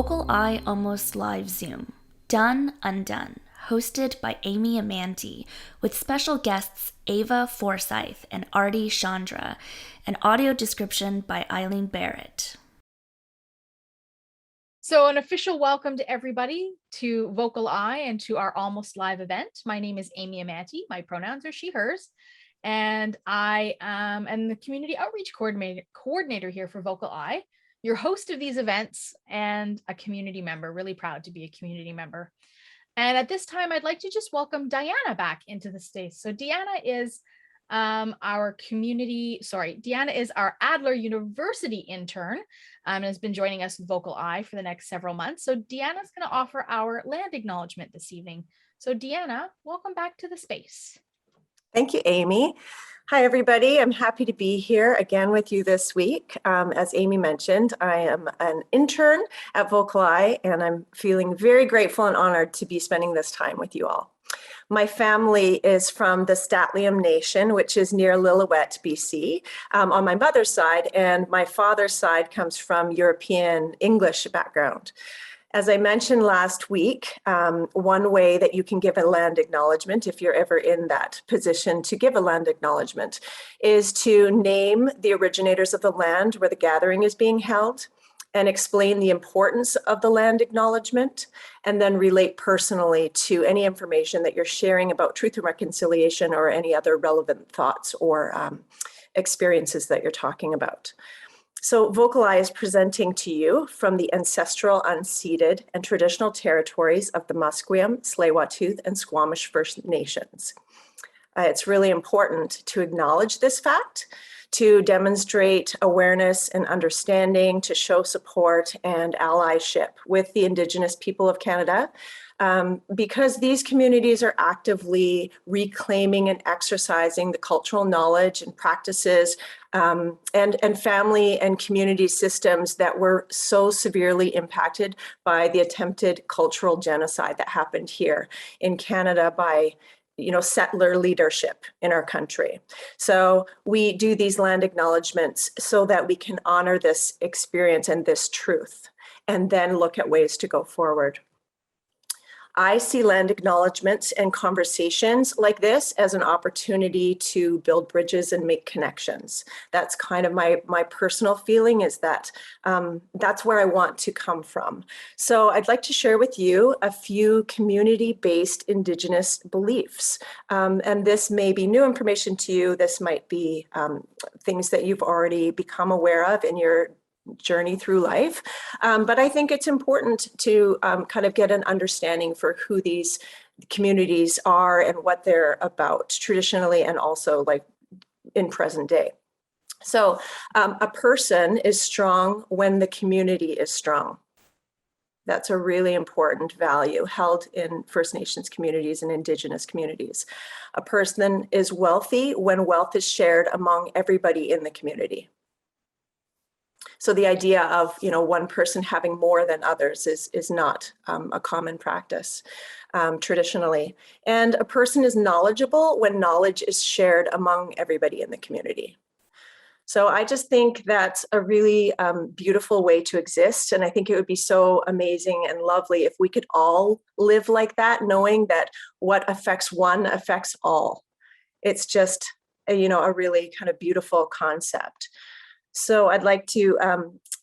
VocalEye Almost live Zoom, Done, Undone, hosted by Amy Amantea, with special guests Ava Forsyth and Arthi Chandra, and audio description by Eileen Barrett. So an official welcome to everybody to VocalEye and to our Almost live event. My name is Amy Amantea. My pronouns are she, hers. And I am the community outreach coordinator here for VocalEye, your host of these events and a community member, really proud to be a community member. And at this time, I'd like to just welcome Deanna back into the space. So Deanna is Deanna is our Adler University intern and has been joining us with VocalEye for the next several months. So Deanna's going to offer our land acknowledgement this evening. So Deanna, welcome back to the space. Thank you, Amy. Hi, everybody. I'm happy to be here again with you this week. As Amy mentioned, I am an intern at VocalEye, and I'm feeling very grateful and honored to be spending this time with you all. My family is from the Statliam Nation, which is near Lillooet, BC, on my mother's side, and my father's side comes from European English background. As I mentioned last week, one way that you can give a land acknowledgement, if you're ever in that position to give a land acknowledgement, is to name the originators of the land where the gathering is being held and explain the importance of the land acknowledgement, and then relate personally to any information that you're sharing about truth and reconciliation or any other relevant thoughts or experiences that you're talking about. So VocalEye is presenting to you from the ancestral, unceded, and traditional territories of the Musqueam, Tsleil-Waututh, and Squamish First Nations. It's really important to acknowledge this fact, to demonstrate awareness and understanding, to show support and allyship with the Indigenous people of Canada, because these communities are actively reclaiming and exercising the cultural knowledge and practices and family and community systems that were so severely impacted by the attempted cultural genocide that happened here in Canada by settler leadership in our country. So we do these land acknowledgements so that we can honor this experience and this truth, and then look at ways to go forward. I see land acknowledgements and conversations like this as an opportunity to build bridges and make connections. That's kind of my personal feeling, is that that's where I want to come from. So I'd like to share with you a few community-based Indigenous beliefs. And this may be new information to you. This might be things that you've already become aware of in your journey through life. But I think it's important to kind of get an understanding for who these communities are and what they're about traditionally and also like in present day. So a person is strong when the community is strong. That's a really important value held in First Nations communities and Indigenous communities. A person is wealthy when wealth is shared among everybody in the community. So the idea of one person having more than others is not a common practice traditionally. And a person is knowledgeable when knowledge is shared among everybody in the community. So I just think that's a really beautiful way to exist. And I think it would be so amazing and lovely if we could all live like that, knowing that what affects one affects all. It's just a really kind of beautiful concept. So I'd like to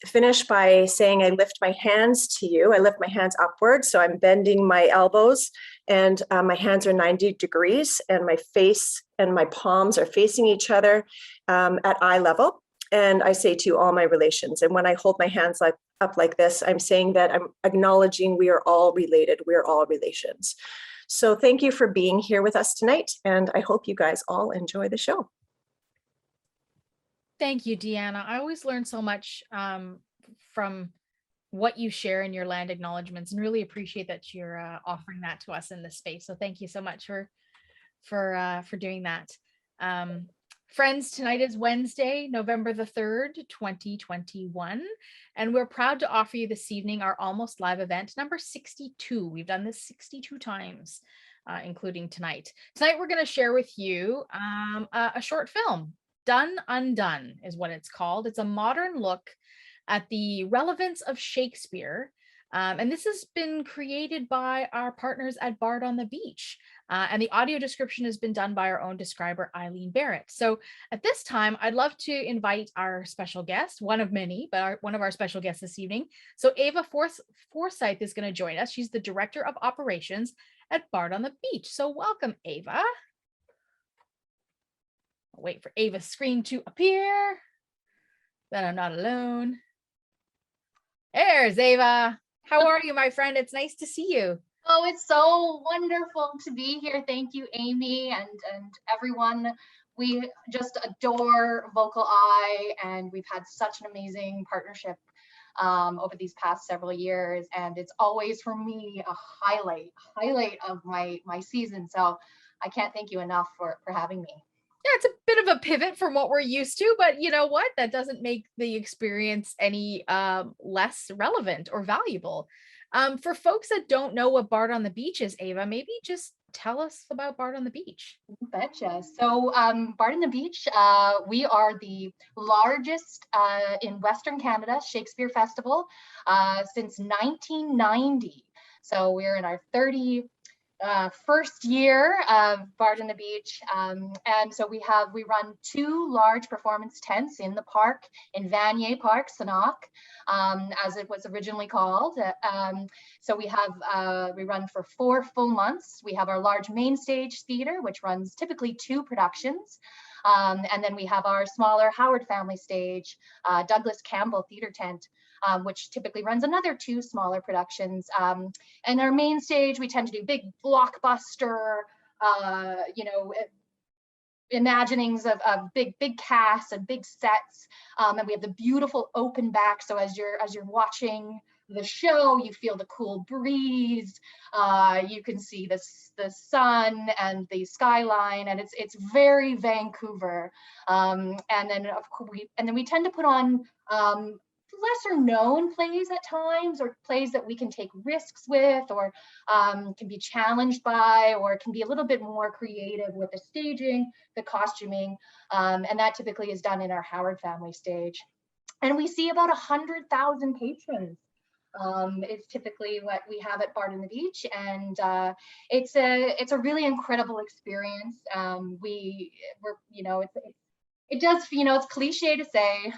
finish by saying I lift my hands to you. I lift my hands upwards, so I'm bending my elbows, and my hands are 90 degrees, and my face and my palms are facing each other at eye level. And I say to all my relations, and when I hold my hands up like this, I'm saying that I'm acknowledging we are all related, we are all relations. So thank you for being here with us tonight, and I hope you guys all enjoy the show. Thank you, Deanna. I always learn so much from what you share in your land acknowledgements, and really appreciate that you're offering that to us in this space. So thank you so much for doing that. Friends, tonight is Wednesday, November the 3rd, 2021, and we're proud to offer you this evening our Almost live event number 62. We've done this 62 times, including tonight. Tonight, we're going to share with you a short film. Done, Undone is what it's called. It's a modern look at the relevance of Shakespeare And this has been created by our partners at Bard on the Beach. And the audio description has been done by our own describer, Eileen Barrett. So at this time, I'd love to invite our special guest, one of many, but one of our special guests this evening. So Ava Forsyth is going to join us. She's the Director of Operations at Bard on the Beach. So welcome, Ava. I'll wait for Ava's screen to appear. Then I'm not alone. There's Ava. How are you, my friend? It's nice to see you. Oh, it's so wonderful to be here. Thank you, Amy, and everyone. We just adore VocalEye, and we've had such an amazing partnership over these past several years. And it's always, for me, a highlight of my season. So I can't thank you enough for having me. Yeah, it's a bit of a pivot from what we're used to, but you know what? That doesn't make the experience any less relevant or valuable. For folks that don't know what Bard on the Beach is, Ava, maybe just tell us about Bard on the Beach. You betcha. So Bard on the Beach, we are the largest in Western Canada Shakespeare Festival since 1990. So we're in our 31st year of Bard on the Beach, and so we run 2 large performance tents in the park, in Vanier Park, Sanok, as it was originally called. So we run for 4 full months. We have our large main stage theater, which runs typically 2 productions, and then we have our smaller Howard Family Stage, Douglas Campbell Theater Tent, which typically runs another 2 smaller productions. And our main stage, we tend to do big blockbuster, imaginings of big casts and big sets. And we have the beautiful open back. So as you're watching the show, you feel the cool breeze. You can see the sun and the skyline, and it's very Vancouver. And then we tend to put on lesser known plays at times, or plays that we can take risks with, or can be challenged by, or can be a little bit more creative with the staging, the costuming, and that typically is done in our Howard Family Stage. And we see about 100,000 patrons. It's typically what we have at Bard on the Beach, and it's a really incredible experience. It does, it's cliche to say,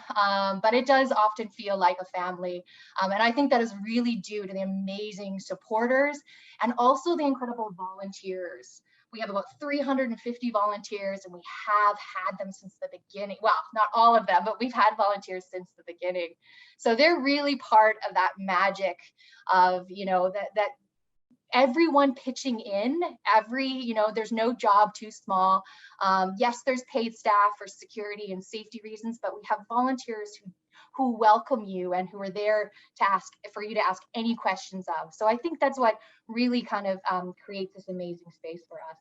but it does often feel like a family. And I think that is really due to the amazing supporters and also the incredible volunteers. We have about 350 volunteers, and we have had them since the beginning. Well, not all of them, but we've had volunteers since the beginning. So they're really part of that magic of, that everyone pitching in, there's no job too small. Yes, there's paid staff for security and safety reasons, but we have volunteers who welcome you and who are there for you to ask any questions of. So I think that's what really kind of creates this amazing space for us.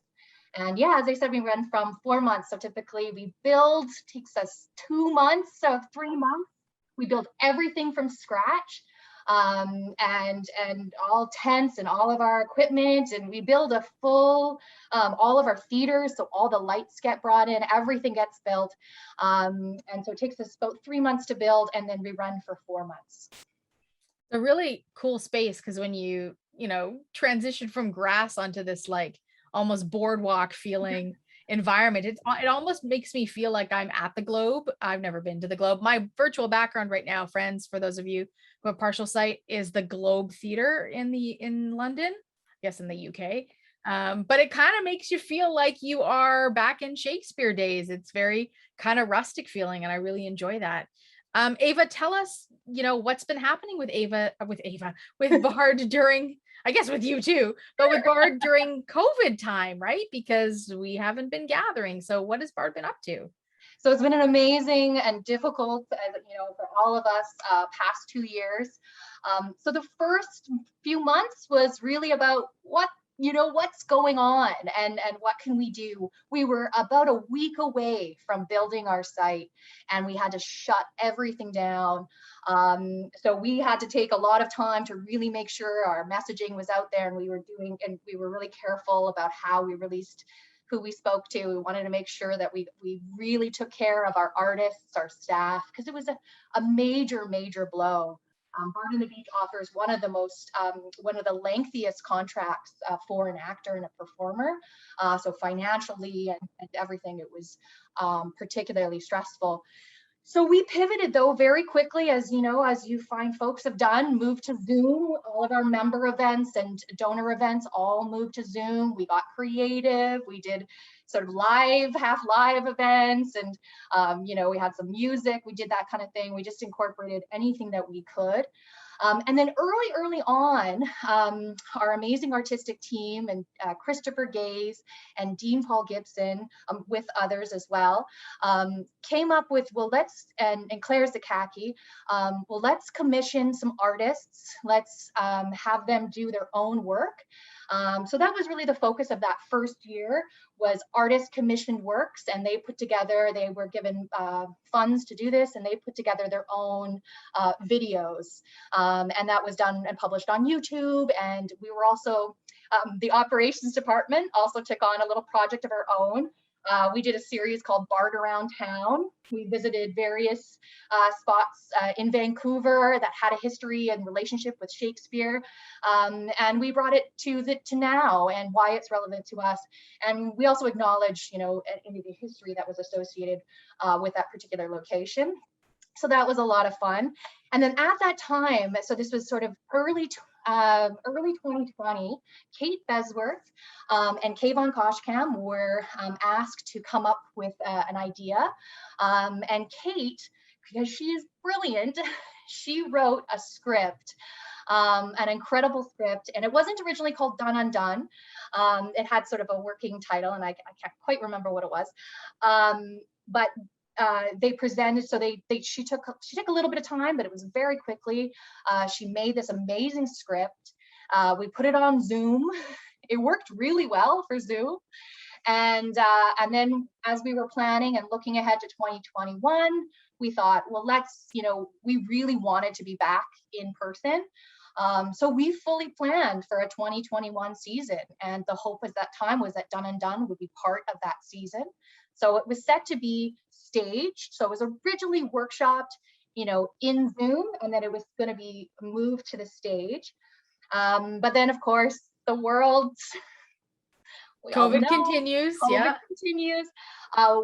And yeah, as I said, we run from 4 months. So typically we build, takes us 2 months, so 3 months. We build everything from scratch. And all tents and all of our equipment, and we build a full, all of our theaters, so all the lights get brought in, everything gets built. And so it takes us about 3 months to build, and then we run for 4 months. A really cool space, because when you transition from grass onto this like almost boardwalk feeling environment, it almost makes me feel like I'm at the Globe. I've never been to the Globe. My virtual background right now, friends, for those of you who have partial sight, is the Globe Theatre in London, I guess in the UK. But it kind of makes you feel like you are back in Shakespeare days. It's very kind of rustic feeling, and I really enjoy that. Ava, tell us, what's been happening with Bard during, I guess with you too, but with Bard during COVID time, right? Because we haven't been gathering. So what has Bard been up to? So it's been an amazing and difficult, for all of us, past 2 years. So the first few months was really about what's going on and what can we do. We were about a week away from building our site, and we had to shut everything down. So we had to take a lot of time to really make sure our messaging was out there, and we were really careful about how we released who we spoke to. We wanted to make sure that we really took care of our artists, our staff, because it was a major blow. Bard on the Beach offers one of the lengthiest contracts for an actor and a performer. So financially and everything, it was particularly stressful. So we pivoted though very quickly, as you know, as you find folks have done, moved to Zoom. All of our member events and donor events all moved to Zoom. We got creative. We did sort of live, half live events, and we had some music. We did that kind of thing. We just incorporated anything that we could. And then early on, our amazing artistic team and Christopher Gaze and Dean Paul Gibson, with others as well, came up with, and Claire Zakaki, let's commission some artists. Let's have them do their own work. So that was really the focus of that first year, was artist commissioned works, and they were given funds to do this, and they put together their own videos. And that was done and published on YouTube. And we were also, the operations department also took on a little project of our own. We did a series called Bard Around Town. We visited various spots in Vancouver that had a history and relationship with Shakespeare, and we brought it to now and why it's relevant to us. And we also acknowledged, the history that was associated with that particular location. So that was a lot of fun. And then at that time, so this was sort of early 2020, Kate Besworth and Kayvon Koshkam were asked to come up with an idea. And Kate, because she is brilliant, she wrote a script, an incredible script. And it wasn't originally called Done Undone. It had sort of a working title, and I can't quite remember what it was. But they presented, so she took a little bit of time, but it was very quickly. She made this amazing script. We put it on Zoom. It worked really well for Zoom. And then as we were planning and looking ahead to 2021, we thought, well, we really wanted to be back in person. So we fully planned for a 2021 season. And the hope at that time was that Done and Done would be part of that season. So it was set to be staged. So it was originally workshopped, in Zoom, and then it was going to be moved to the stage. But then, of course, the world, COVID continues. COVID continues.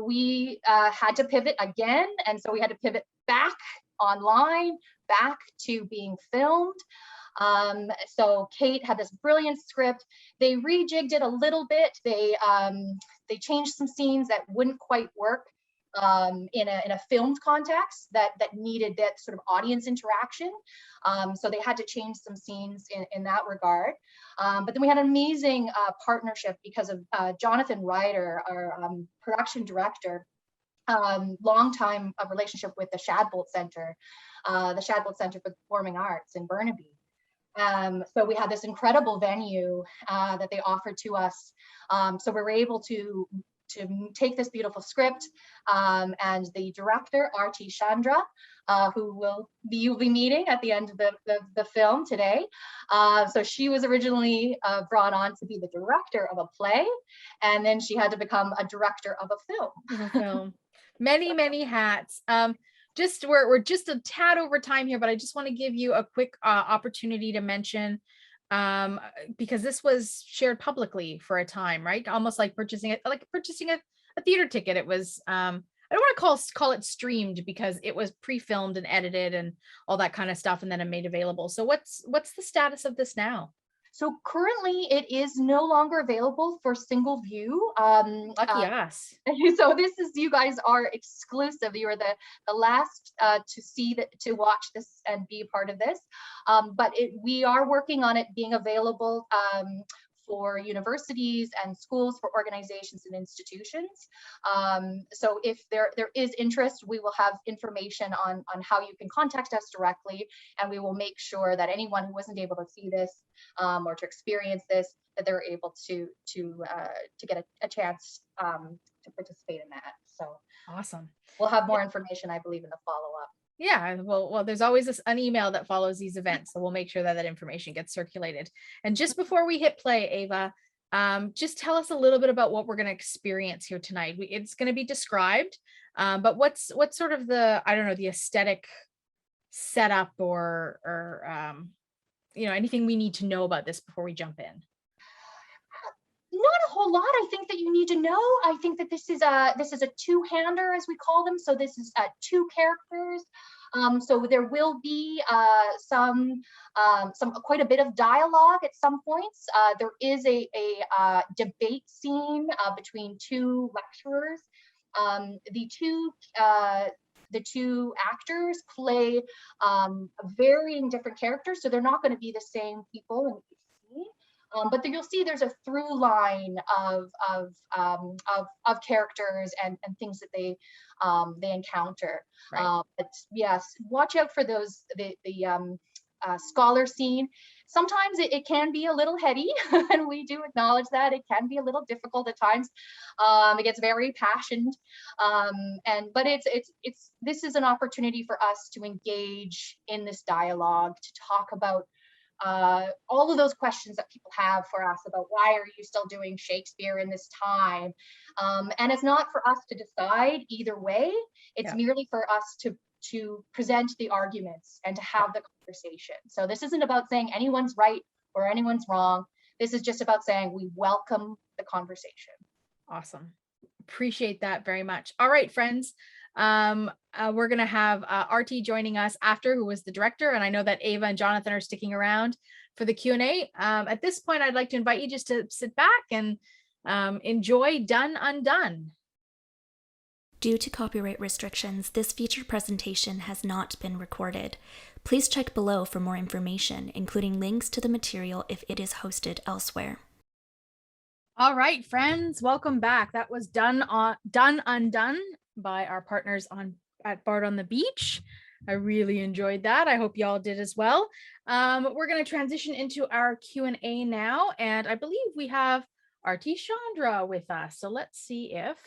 We had to pivot again, and so we had to pivot back online, back to being filmed. So Kate had this brilliant script. They rejigged it a little bit. They changed some scenes that wouldn't quite work in a filmed context that needed that sort of audience interaction. So they had to change some scenes in that regard. But then we had an amazing partnership because of Jonathan Ryder, our production director, long-time relationship with the Shadbolt Center for Performing Arts in Burnaby. So we had this incredible venue that they offered to us. So we were able to take this beautiful script, and the director, Arthi Chandra, who you'll be meeting at the end of the film today. So she was originally brought on to be the director of a play, and then she had to become a director of a film. Many hats. We're just a tad over time here, but I just want to give you a quick opportunity to mention, because this was shared publicly for a time, right? Almost like purchasing a theater ticket. It was, I don't want to call it streamed, because it was pre-filmed and edited and all that kind of stuff, and then made available. So what's the status of this now? So currently it is no longer available for single view. Lucky us. So you guys are exclusive. You are the last to watch this and be a part of this. But we are working on it being available for universities and schools, for organizations and institutions. So if there is interest, we will have information on how you can contact us directly, and we will make sure that anyone who wasn't able to see this or to experience this, that they're able to get a chance to participate in that. So awesome. We'll have more information, I believe, in the follow-up. Yeah, well, there's always an email that follows these events, so we'll make sure that information gets circulated. And just before we hit play, Ava, just tell us a little bit about what we're going to experience here tonight. It's going to be described, but what's sort of the aesthetic setup or anything we need to know about this before we jump in? Not a whole lot I think that you need to know. I think that this is a two-hander, as we call them. So this is two characters. So there will be some quite a bit of dialogue at some points. There is a debate scene between two lecturers. The two actors play varying different characters, so they're not going to be the same people in each scene. But you'll see there's a through line of characters and things that they encounter. Right. But yes, watch out for those the scholar scene. Sometimes it can be a little heady, and we do acknowledge that it can be a little difficult at times. It gets very passionate, but this is an opportunity for us to engage in this dialogue, to talk about all of those questions that people have for us about why are you still doing Shakespeare in this time, and it's not for us to decide either way. It's merely for us to present the arguments and to have the conversation. So this isn't about saying anyone's right or anyone's wrong. This is just about saying we welcome the conversation. Awesome. Appreciate that very much. All right, friends. We're going to have Arthi joining us after, who was the director. And I know that Ava and Jonathan are sticking around for the Q&A. At this point, I'd like to invite you just to sit back and enjoy Done Undone. Due to copyright restrictions, this feature presentation has not been recorded. Please check below for more information, including links to the material if it is hosted elsewhere. All right, friends, welcome back. That was Done Undone by our partners at Bard on the Beach. I really enjoyed that. I hope y'all did as well. We're going to transition into our Q&A now, and I believe we have Arthi Chandra with us. So let's see if...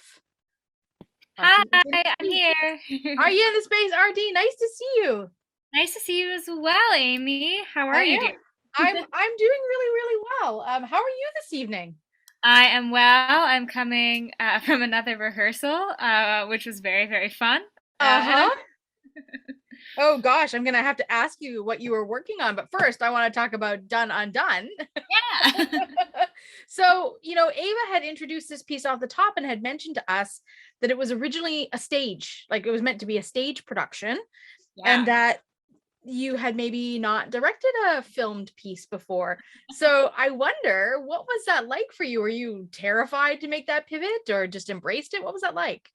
Hi, I'm here. Are you in the space, Arthi? Nice to see you. Nice to see you as well, Amy. How are you doing? I'm doing really, really well. How are you this evening? I am well. I'm coming from another rehearsal, which was very, very fun. Oh gosh, I'm gonna have to ask you what you were working on, but first I want to talk about Done Undone. Yeah. So, Ava had introduced this piece off the top and had mentioned to us that it was originally a stage, like it was meant to be a stage production, and that you had maybe not directed a filmed piece before. So I wonder, what was that like for you? Were you terrified to make that pivot or just embraced it? What was that like?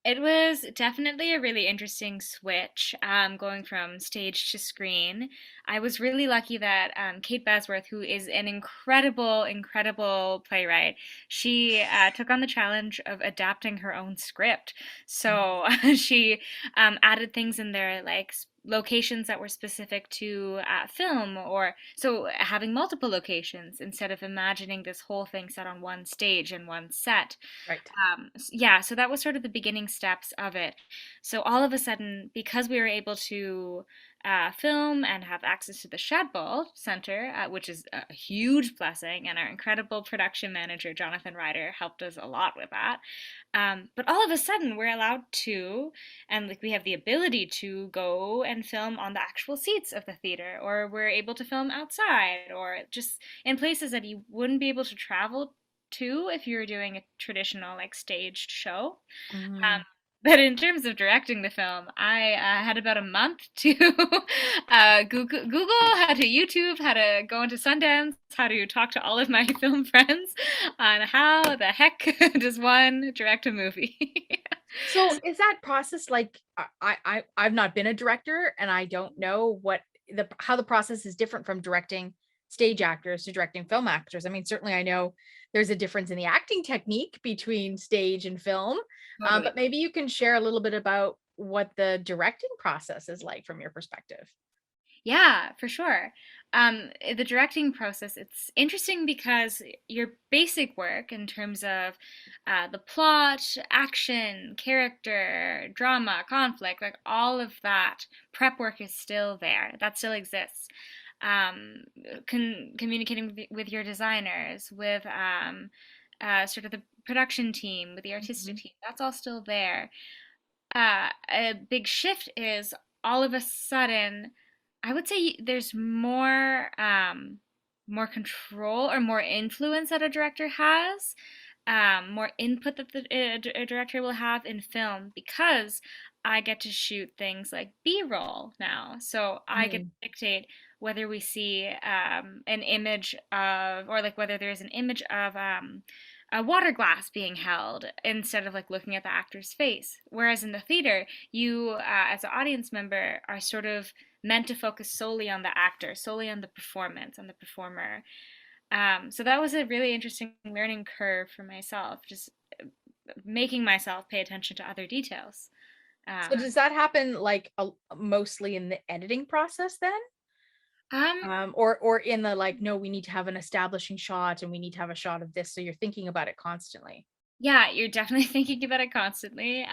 It was definitely a really interesting switch, going from stage to screen. I was really lucky that Kate Besworth, who is an incredible, incredible playwright, she took on the challenge of adapting her own script. So she added things in there like locations that were specific to film, or so having multiple locations instead of imagining this whole thing set on one stage and one set. Right. So that was sort of the beginning steps of it. So all of a sudden, because we were able to film and have access to the Shadball Center, which is a huge blessing, and our incredible production manager, Jonathan Ryder, helped us a lot with that. But all of a sudden, we're allowed to, and we have the ability to go and film on the actual seats of the theater, or we're able to film outside, or just in places that you wouldn't be able to travel to if you were doing a traditional staged show. But in terms of directing the film, I had about a month to Google how to YouTube, how to go into Sundance, how to talk to all of my film friends on how the heck does one direct a movie. So is that process like, I've not been a director and I don't know how the process is different from directing stage actors to directing film actors. I mean, certainly I know there's a difference in the acting technique between stage and film, but maybe you can share a little bit about what the directing process is like from your perspective. Yeah, for sure. The directing process, it's interesting because your basic work in terms of the plot, action, character, drama, conflict, all of that prep work is still there. That still exists. Communicating with your designers, with sort of the production team, with the artistic team, that's all still there. A big shift is all of a sudden, I would say there's more more control or more influence that a director has, more input that a director will have in film, because I get to shoot things like B-roll now. So I get to Mm. dictate whether we see an image of, or like whether there's an image of a water glass being held instead of like looking at the actor's face. Whereas in the theater, you, as an audience member, are sort of meant to focus solely on the actor, solely on the performance, on the performer. So that was a really interesting learning curve for myself, just making myself pay attention to other details. So does that happen like mostly in the editing process then? Or in the like, no, we need to have an establishing shot and we need to have a shot of this. So you're thinking about it constantly. Yeah, you're definitely thinking about it constantly.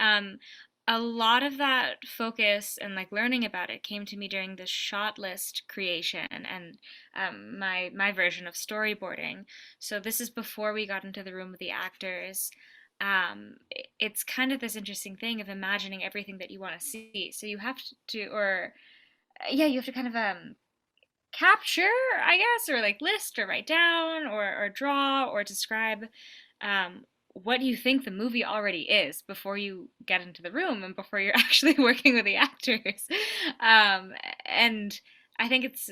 A lot of that focus and like learning about it came to me during the shot list creation and my version of storyboarding. So this is before we got into the room with the actors. It's kind of this interesting thing of imagining everything that you want to see. So you have to, or yeah, you have to kind of capture, I guess, or like list or write down or draw or describe um, what you think the movie already is before you get into the room and before you're actually working with the actors. And I think it's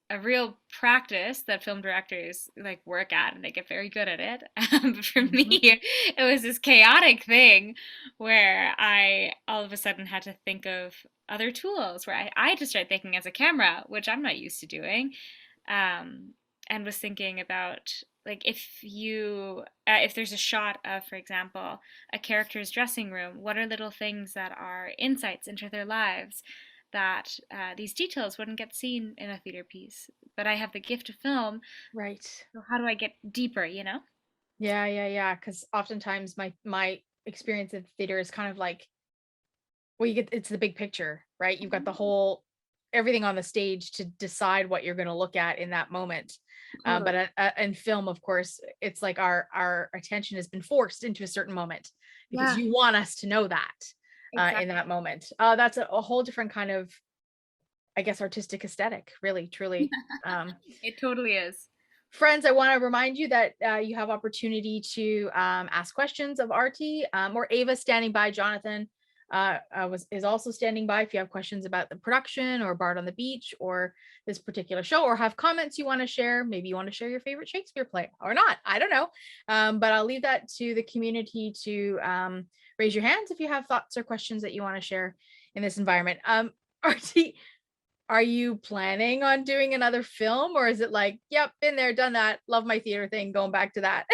a real practice that film directors like work at and they get very good at it. But for Mhm. me, it was this chaotic thing where I all of a sudden had to think of other tools, where I had to start thinking as a camera, which I'm not used to doing, um, and was thinking about like if there's a shot of, for example, a character's dressing room, what are little things that are insights into their lives that these details wouldn't get seen in a theater piece, but I have the gift of film, Right. so how do I get deeper, you know? Yeah, yeah, yeah. Because oftentimes my experience at theater is kind of like, well, you get it's the big picture, right? You've got the whole everything on the stage to decide what you're going to look at in that moment. Totally. But in film, of course, it's like our attention has been forced into a certain moment because Yeah, you want us to know that in exactly. that moment. That's a whole different kind of, I guess, artistic aesthetic, really, truly. Um, It totally is. Friends, I want to remind you that you have opportunity to ask questions of Arti or Ava standing by. Jonathan is also standing by if you have questions about the production or Bard on the Beach or this particular show, or have comments you want to share. Maybe you want to share your favorite Shakespeare play or not. I don't know. But I'll leave that to the community to raise your hands if you have thoughts or questions that you want to share in this environment. Arti, are you planning on doing another film, or is it like, yep, been there, done that, love my theater thing, going back to that?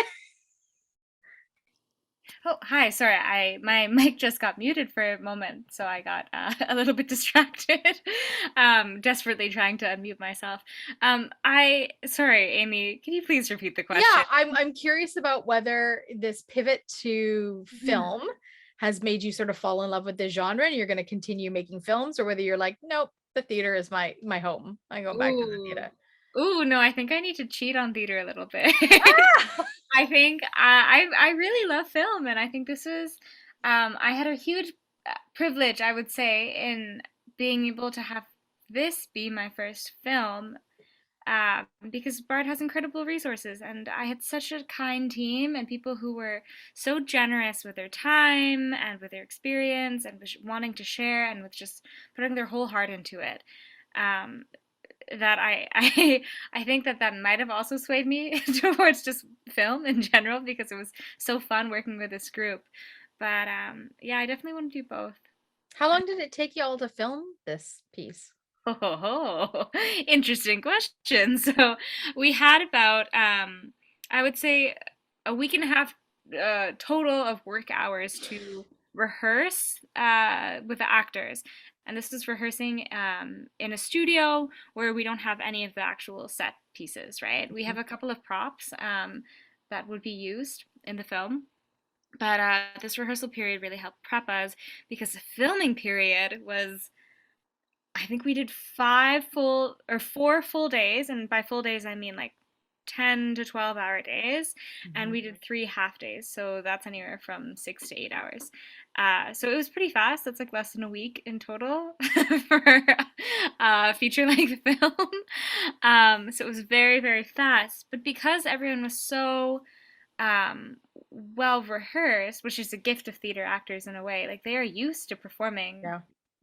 Oh, hi. Sorry, I my mic just got muted for a moment, so I got a little bit distracted, desperately trying to unmute myself. Sorry, Amy, can you please repeat the Yeah, question? I'm curious about whether this pivot to Mhm. film has made you sort of fall in love with the genre and you're going to continue making films, or whether you're like, nope, the theater is my home. I'm going back to the Ooh, theater. ooh, no, I think I need to cheat on theater a little bit. Ah! I think I really love film, and I think this was I had a huge privilege, I would say, in being able to have this be my first film, because Bard has incredible resources, and I had such a kind team and people who were so generous with their time and with their experience and with wanting to share and with just putting their whole heart into it. Um, that I think that that might have also swayed me towards just film in general, because it was so fun working with this group. But yeah, I definitely want to do both. How long did it take you all to film this piece? Ho, ho, ho. Interesting question. So we had about, I would say, a week and a half total of work hours to rehearse with the actors. And this is rehearsing in a studio where we don't have any of the actual set pieces, right? We have a couple of props that would be used in the film. But this rehearsal period really helped prep us, because the filming period was, I think we did 4 full days, and by full days I mean like 10 to 12 hour days, and we did 3 half days, so that's anywhere from 6 to 8 hours. So it was pretty fast. That's like less than a week in total for a feature-length film. So it was very, very fast. But because everyone was so well rehearsed, which is a gift of theater actors in a way, like they are used to performing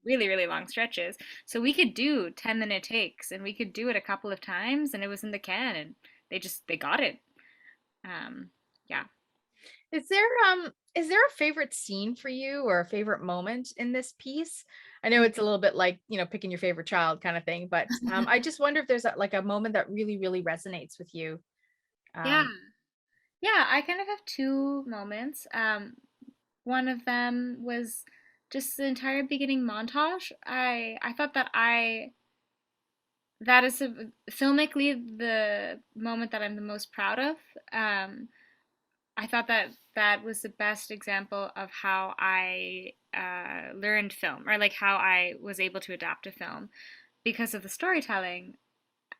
really, really long stretches. So we could do 10-minute takes, and we could do it a couple of times, and it was in the can, and they got it. Yeah. Is there a favorite scene for you or a favorite moment in this piece? I know it's a little bit like, picking your favorite child kind of thing, but I just wonder if there's a moment that really, really resonates with you. Yeah. Yeah, I kind of have two moments. One of them was just the entire beginning montage. I thought that is filmically the moment that I'm the most proud of. I thought that was the best example of how I learned film, or like how I was able to adapt a film because of the storytelling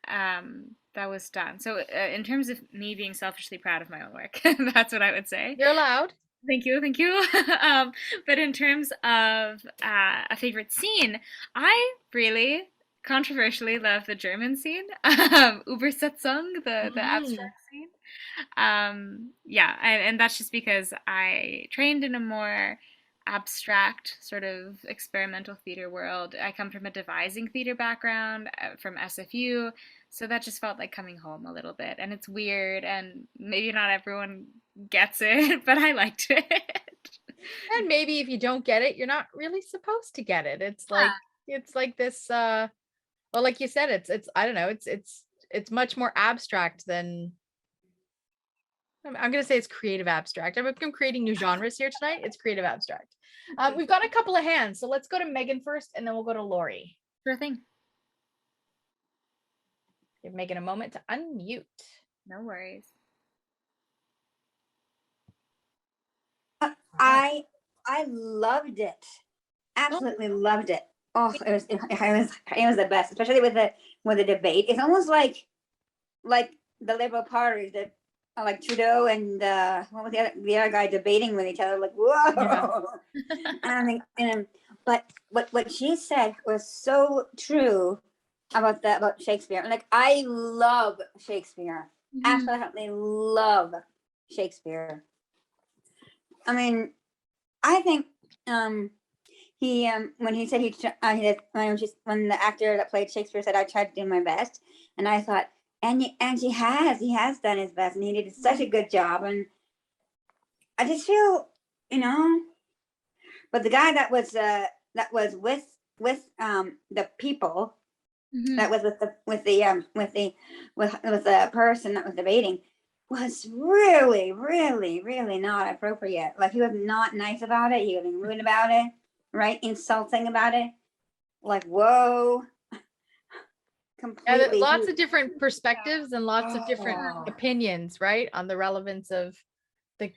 that was done. So in terms of me being selfishly proud of my own work, that's what I would say. You're allowed. Thank you, thank you. But in terms of a favorite scene, I really controversially love the German scene, Übersetzung, the abstract scene. Yeah, and that's just because I trained in a more abstract sort of experimental theater world. I come from a devising theater background from SFU, so that just felt like coming home a little bit. And it's weird, and maybe not everyone gets it, but I liked it. And maybe if you don't get it, you're not really supposed to get it. It's like this well, like you said, it's I don't know, it's much more abstract than I'm going to say it's creative abstract. I'm creating new genres here tonight. It's creative abstract. We've got a couple of hands, so let's go to Megan first, and then we'll go to Lori. Sure thing. Give Megan a moment to unmute. No worries. I loved it. Absolutely loved it. Oh, it was the best, especially with the debate. It's almost like the Liberal Party, that like Trudeau and what was the other guy debating with each other, like whoa. And but what she said was so true about Shakespeare. Like, I love Shakespeare. Absolutely love Shakespeare. I mean, I think he when he said when the actor that played Shakespeare said, I tried to do my best, and I thought, and he has done his best, and he did such a good job, and I just feel, but the guy that was with the people, that was with the person that was debating, was really, really, really not appropriate. Like, he was not nice about it. He was rude about it, right? Insulting about it. Like, whoa. Completely. Lots of different perspectives and lots of different opinions, right? On the relevance of the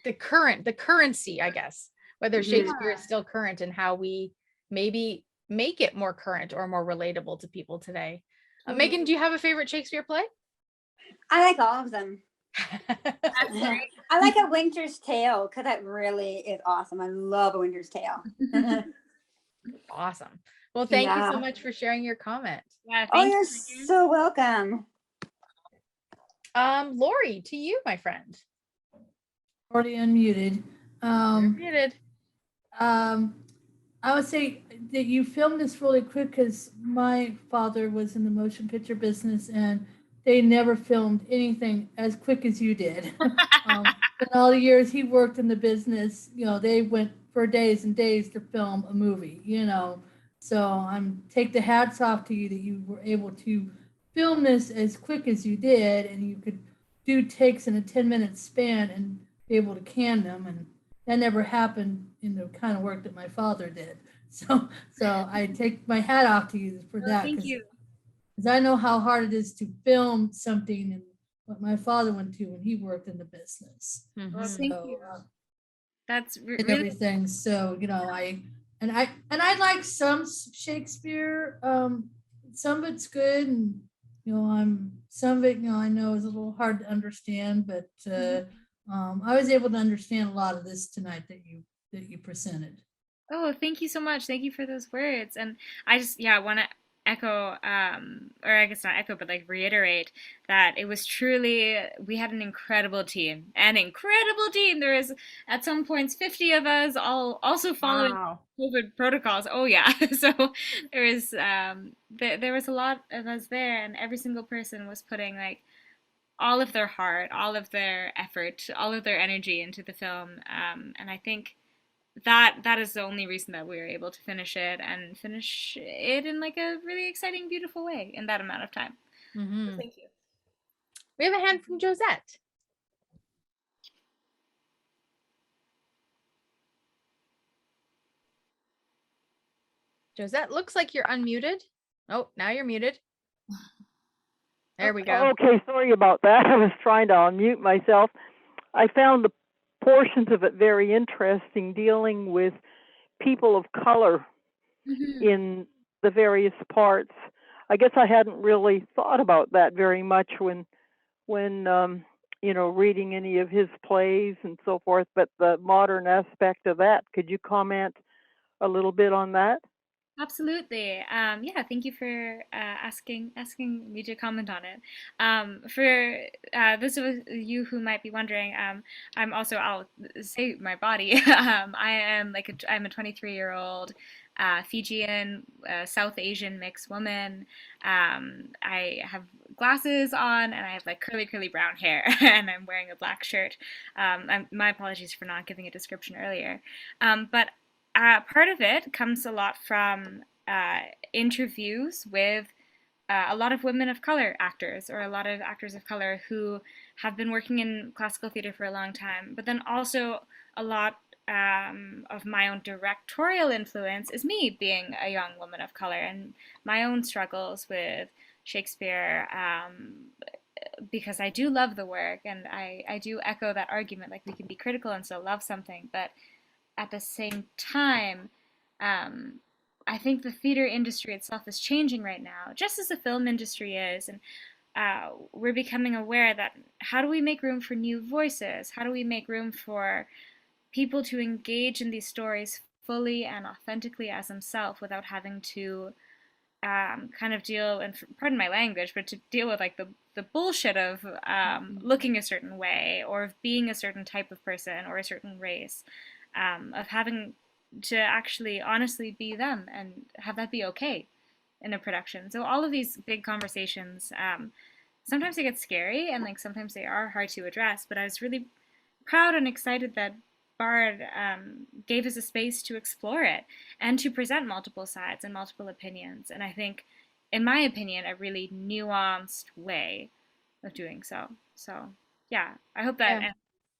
currency, I guess, whether Shakespeare is still current and how we maybe make it more current or more relatable to people today. Megan, do you have a favorite Shakespeare play? I like all of them. I like A Winter's Tale, because that really is awesome. I love A Winter's Tale. Awesome. Well, thank you so much for sharing your comment. Yeah, you're so welcome. Lori, to you, my friend. Already unmuted. You're muted. I would say that you filmed this really quick, because my father was in the motion picture business, and they never filmed anything as quick as you did. In all the years he worked in the business, they went for days and days to film a movie, So take the hats off to you that you were able to film this as quick as you did, and you could do takes in a 10-minute span and be able to can them. And that never happened in the kind of work that my father did. So I take my hat off to you for that. Thank you. Because I know how hard it is to film something, and what my father went to when he worked in the business. Well, thank you. That's really everything. So I like some Shakespeare. Some of it's good, and some of it, I know is a little hard to understand, but I was able to understand a lot of this tonight that you presented. Oh, thank you so much. Thank you for those words. And I just, yeah, want to echo, or I guess not echo, but like reiterate that it was truly, we had an incredible team, an incredible team. There was at some points 50 of us all also following Wow. COVID protocols. Oh yeah. So there was a lot of us there, and every single person was putting like all of their heart, all of their effort, all of their energy into the film. And I think that is the only reason that we were able to finish it and finish it in like a really exciting, beautiful way in that amount of time. So thank you. We have a hand from Josette. Josette, looks like you're unmuted. Oh, now you're muted. There we go. Okay, sorry about that. I was trying to unmute myself. I found the portions of it very interesting, dealing with people of color in the various parts. I guess I hadn't really thought about that very much when reading any of his plays and so forth, but the modern aspect of that, could you comment a little bit on that? Absolutely. Yeah, thank you for asking me to comment on it. For those of you who might be wondering, I'm also, I'll say my body. I'm a 23-year-old Fijian, South Asian mixed woman. I have glasses on, and I have like curly brown hair, and I'm wearing a black shirt. My apologies for not giving a description earlier. But part of it comes a lot from interviews with a lot of women of color actors, or a lot of actors of color who have been working in classical theater for a long time. But then also a lot of my own directorial influence is me being a young woman of color, and my own struggles with Shakespeare, because I do love the work, and I do echo that argument, like we can be critical and still love something, but at the same time, I think the theater industry itself is changing right now, just as the film industry is, and we're becoming aware that how do we make room for new voices? How do we make room for people to engage in these stories fully and authentically as themselves without having to kind of deal, and pardon my language, but to deal with like the bullshit of looking a certain way, or of being a certain type of person or a certain race, of having to actually honestly be them and have that be okay in a production. So all of these big conversations, sometimes they get scary, and like sometimes they are hard to address, but I was really proud and excited that Bard gave us a space to explore it and to present multiple sides and multiple opinions. And I think, in my opinion, a really nuanced way of doing so. So yeah, I hope that answers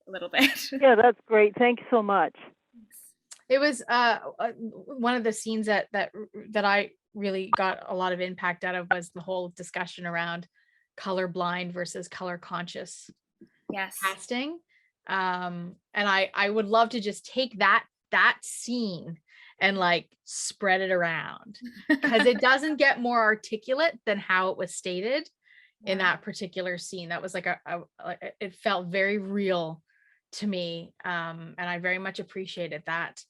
a little bit. Yeah, that's great. Thank you so much. It was one of the scenes that I really got a lot of impact out of was the whole discussion around colorblind versus color conscious casting. And I would love to just take that scene and like spread it around, because it doesn't get more articulate than how it was stated in that particular scene. That was like it felt very real to me, and I very much appreciated that.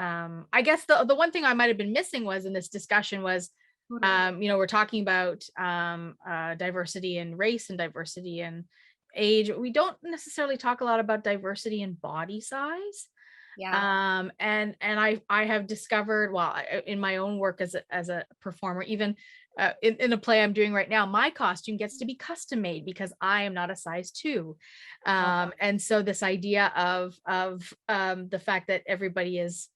I guess the one thing I might have been missing was in this discussion was, we're talking about diversity in race and diversity in age. We don't necessarily talk a lot about diversity in body size. And I have discovered, well, in my own work as a performer, even in a play I'm doing right now, my costume gets to be custom made because I am not a size 2. And so this idea of the fact that everybody is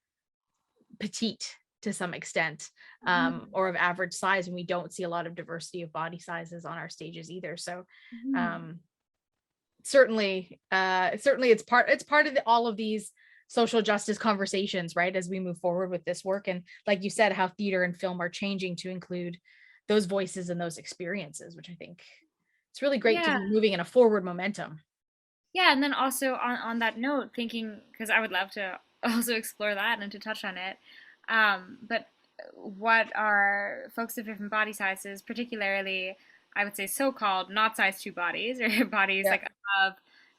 petite to some extent, or of average size, and we don't see a lot of diversity of body sizes on our stages either. So certainly it's part of all of these social justice conversations, right, as we move forward with this work. And like you said, how theater and film are changing to include those voices and those experiences, which I think it's really great to be moving in a forward momentum. Yeah, and then also on that note, thinking, because I would love to also explore that and to touch on it, but what are folks of different body sizes, particularly I would say, so-called not size 2 bodies, or bodies Yeah. like above,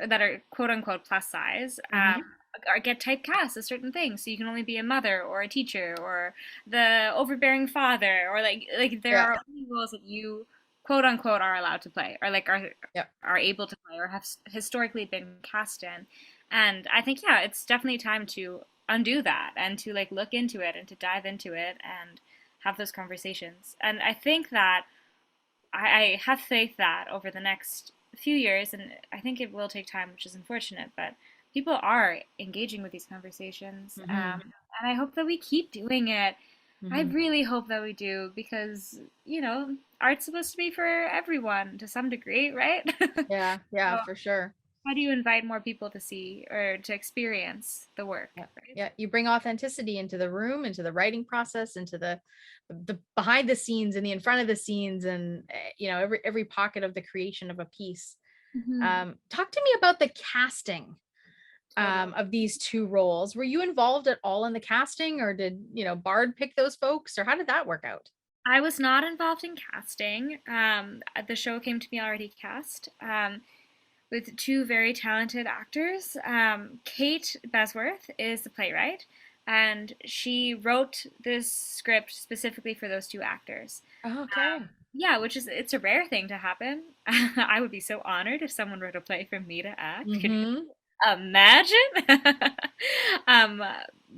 that are quote unquote plus size, or get typecast as certain things. So you can only be a mother or a teacher or the overbearing father, or like there Yeah. are only roles that you quote unquote are allowed to play, or like Yeah. are able to play, or have historically been cast in. And I think, yeah, it's definitely time to undo that, and to like look into it, and to dive into it, and have those conversations. And I think that I have faith that over the next few years, and I think it will take time, which is unfortunate, but people are engaging with these conversations. And I hope that we keep doing it. I really hope that we do, because, art's supposed to be for everyone to some degree, right? Yeah, So for sure. how do you invite more people to see or to experience the work? Yeah. Right? Yeah, you bring authenticity into the room, into the writing process, into the behind the scenes and the in front of the scenes, and every pocket of the creation of a piece. Talk to me about the casting of these two roles. Were you involved at all in the casting, or did Bard pick those folks, or how did that work out? I was not involved in casting. The show came to me already cast, with two very talented actors. Kate Besworth is the playwright, and she wrote this script specifically for those two actors. Okay. Yeah, it's a rare thing to happen. I would be so honored if someone wrote a play for me to act. Could you imagine? um,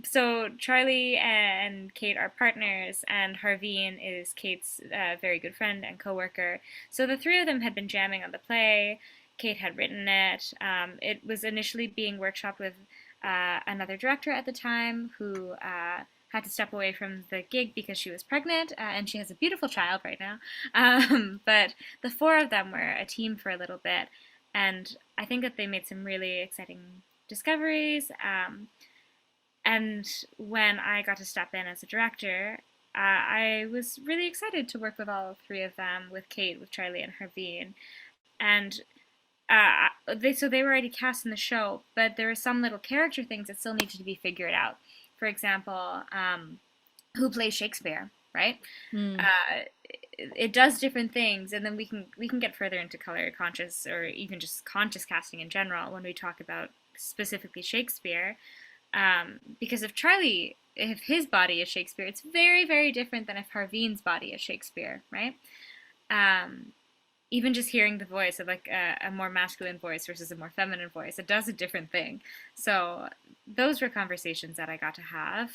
so Charlie and Kate are partners, and Harveen is Kate's very good friend and coworker. So the three of them had been jamming on the play. Kate had written it. It was initially being workshopped with another director at the time, who had to step away from the gig because she was pregnant, and she has a beautiful child right now. But the four of them were a team for a little bit, and I think that they made some really exciting discoveries. And when I got to step in as a director, I was really excited to work with all three of them, with Kate, with Charlie, and Harveen. And they were already cast in the show, but there were some little character things that still needed to be figured out. For example, who plays Shakespeare, right? It does different things, and then we can get further into color conscious, or even just conscious casting in general, when we talk about specifically Shakespeare. Because if his body is Shakespeare, it's very, very different than if Harveen's body is Shakespeare, right? Even just hearing the voice of like a more masculine voice versus a more feminine voice, it does a different thing. So those were conversations that I got to have.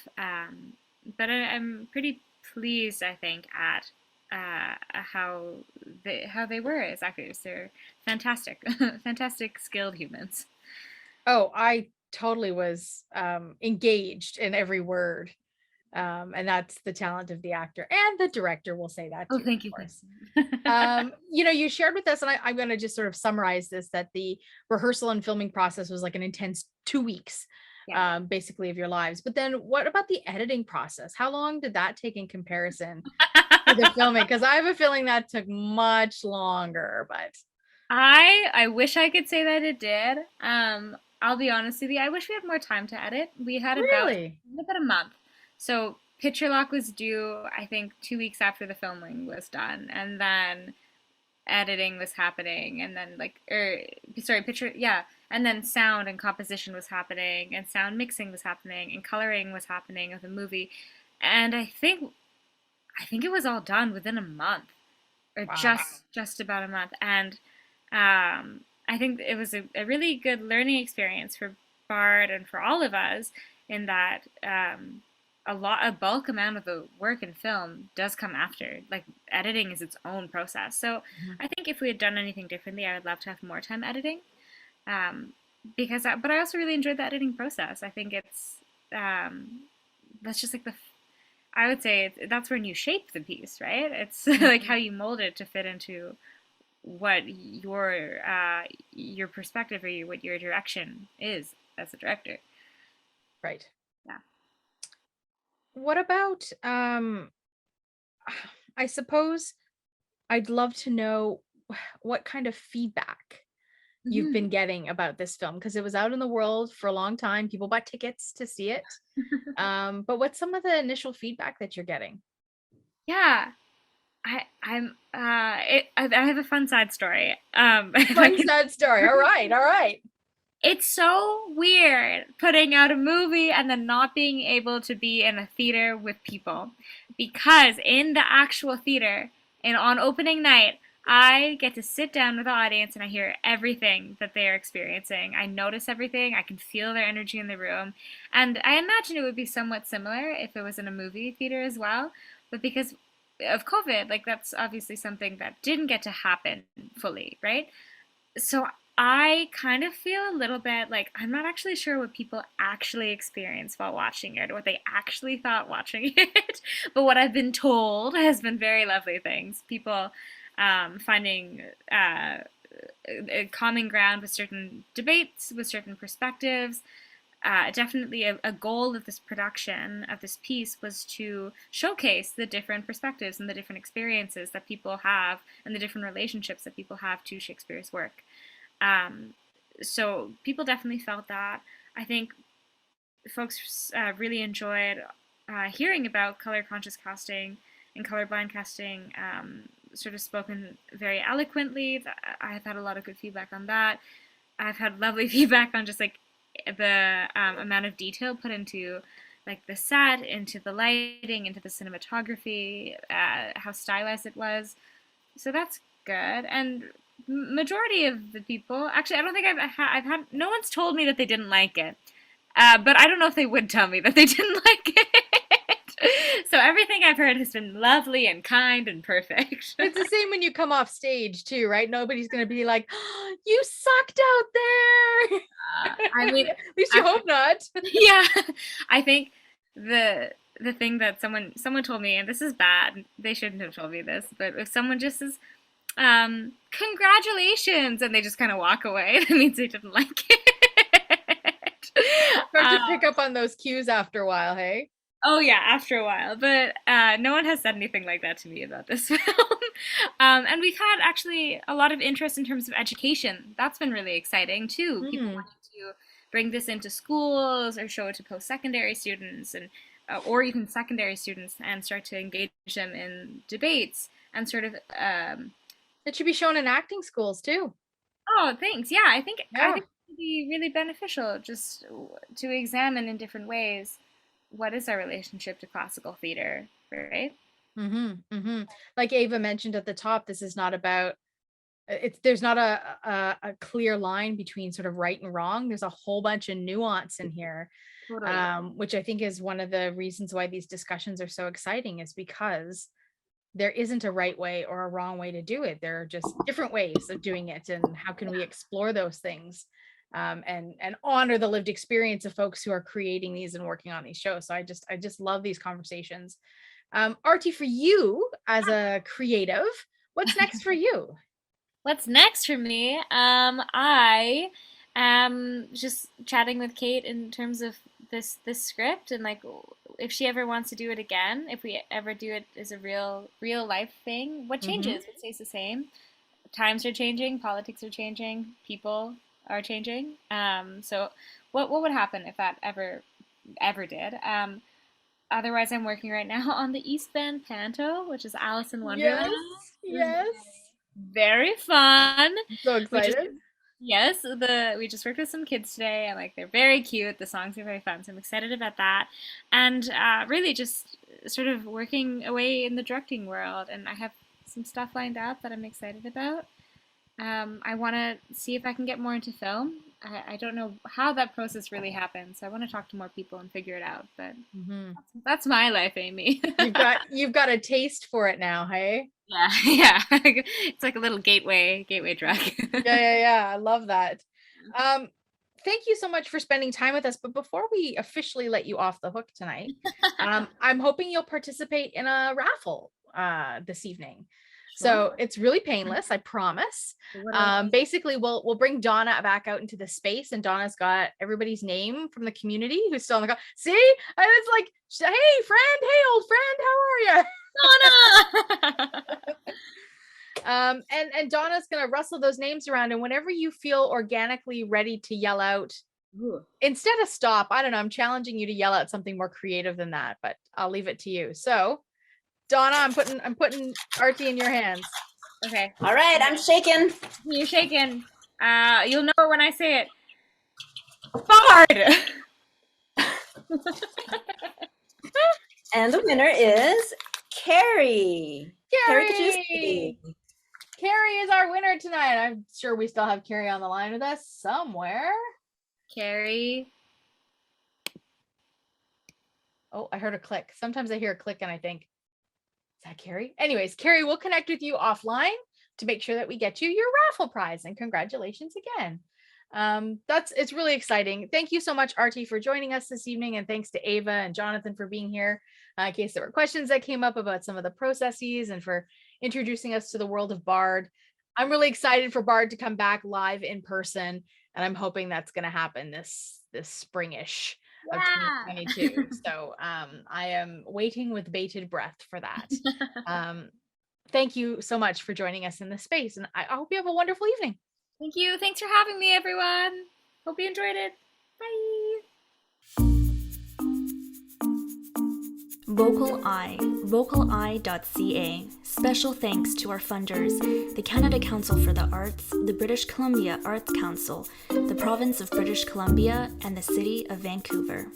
But I'm pretty pleased, I think, at how they were as actors. They're fantastic, fantastic, skilled humans. Oh, I totally was engaged in every word. And that's the talent of the actor, and the director will say that too. Oh, thank you. Of course. You shared with us, and I'm going to just sort of summarize this, that the rehearsal and filming process was like an intense 2 weeks, basically, of your lives. But then what about the editing process? How long did that take in comparison to the filming? Because I have a feeling that took much longer, but I wish I could say that it did. I'll be honest with you, I wish we had more time to edit. We had about a month. So picture lock was due, I think, 2 weeks after the filming was done, and then editing was happening, and then and then sound and composition was happening, and sound mixing was happening, and coloring was happening of the movie, and I think it was all done within a month, or just about a month, and I think it was a really good learning experience for Bard and for all of us, in that a bulk amount of the work in film does come after. Like, editing is its own process. So I think if we had done anything differently, I would love to have more time editing. But I also really enjoyed the editing process. I think it's that's just like I would say that's when you shape the piece, right? It's like how you mold it to fit into what your perspective, or what your direction is as a director. Right. Yeah. What about I suppose I'd love to know what kind of feedback you've been getting about this film, because it was out in the world for a long time. People bought tickets to see it. But what's some of the initial feedback that you're getting? Yeah. I have a fun side story. Fun sad story. All right. It's so weird putting out a movie and then not being able to be in a theater with people, because in the actual theater and on opening night, I get to sit down with the audience and I hear everything that they're experiencing. I notice everything. I can feel their energy in the room. And I imagine it would be somewhat similar if it was in a movie theater as well. But because of COVID, like that's obviously something that didn't get to happen fully, right? So I kind of feel a little bit like I'm not actually sure what people actually experienced while watching it or what they actually thought watching it. But what I've been told has been very lovely things. People finding a common ground with certain debates, with certain perspectives. Definitely a goal of this production, of this piece, was to showcase the different perspectives and the different experiences that people have and the different relationships that people have to Shakespeare's work. So people definitely felt that. I think folks really enjoyed hearing about color conscious casting and colorblind casting, sort of spoken very eloquently. I've had a lot of good feedback on that. I've had lovely feedback on just like the amount of detail put into like the set, into the lighting, into the cinematography, how stylized it was. So that's good. And majority of the people, actually, I don't think I've had, no one's told me that they didn't like it. But I don't know if they would tell me that they didn't like it. So everything I've heard has been lovely and kind and perfect. It's the same when you come off stage too, right? Nobody's going to be like, oh, you sucked out there. I mean, at least you hope not. Yeah, I think the thing that someone told me, and this is bad, they shouldn't have told me this, but if someone just says, congratulations, and they just kind of walk away, that means they didn't like it. Start to pick up on those cues after a while, hey? Oh yeah, after a while, but no one has said anything like that to me about this film. And we've had actually a lot of interest in terms of education. That's been really exciting too. People wanting to bring this into schools or show it to post-secondary students and or even secondary students and start to engage them in debates and sort of it should be shown in acting schools too. Oh, thanks. Yeah, I think it would be really beneficial just to examine in different ways what is our relationship to classical theater, right? Like Ava mentioned at the top, this is not about there's not a clear line between sort of right and wrong. There's a whole bunch of nuance in here. Totally. Which I think is one of the reasons why these discussions are so exciting, is because there isn't a right way or a wrong way to do it. There are just different ways of doing it, and how can we explore those things and honor the lived experience of folks who are creating these and working on these shows. So I just love these conversations. Arthi, for you as a creative, what's next for you? What's next for me? I am just chatting with Kate in terms of this script, and like if she ever wants to do it again, if we ever do it as a real life thing, what changes? What stays the same? Times are changing, politics are changing, people are changing. So what would happen if that ever did? Otherwise, I'm working right now on the East Bend Panto, which is Alice in Wonderland. Yes. Very fun. So excited. Yes, we just worked with some kids today, and like they're very cute. The songs are very fun, so I'm excited about that. And really just sort of working away in the directing world, and I have some stuff lined up that I'm excited about. I want to see if I can get more into film. I don't know how that process really happens, so I want to talk to more people and figure it out. But that's my life, Amy. you've got a taste for it now, hey? Yeah. It's like a little gateway drug. Yeah. I love that. Thank you so much for spending time with us. But before we officially let you off the hook tonight, I'm hoping you'll participate in a raffle this evening. So it's really painless, I promise. Basically, we'll bring Donna back out into the space, and Donna's got everybody's name from the community who's still on the call. See, and it's like, hey friend, hey old friend, how are you? Donna. And Donna's gonna rustle those names around, and whenever you feel organically ready to yell out, instead of stop, I don't know, I'm challenging you to yell out something more creative than that, but I'll leave it to you. So, Donna, I'm putting Arthi in your hands. Okay. All right, I'm shaking. You're shaking. You'll know it when I say it. Bard! And the winner is Carrie. Carrie! Kajuski. Carrie is our winner tonight. I'm sure we still have Carrie on the line with us somewhere. Carrie. Oh, I heard a click. Sometimes I hear a click and I think, is that Carrie? Anyways, Carrie, we'll connect with you offline to make sure that we get you your raffle prize, and congratulations again. It's really exciting. Thank you so much, Arthi, for joining us this evening, and thanks to Ava and Jonathan for being here in case there were questions that came up about some of the processes, and for introducing us to the world of Bard. I'm really excited for Bard to come back live in person, and I'm hoping that's going to happen this springish of 2022. So I am waiting with bated breath for that. Thank you so much for joining us in this space, and I hope you have a wonderful evening. Thank you. Thanks for having me, everyone. Hope you enjoyed it. Bye. VocalEye, vocaleye.ca. Special thanks to our funders, the Canada Council for the Arts, the British Columbia Arts Council, the Province of British Columbia, and the City of Vancouver.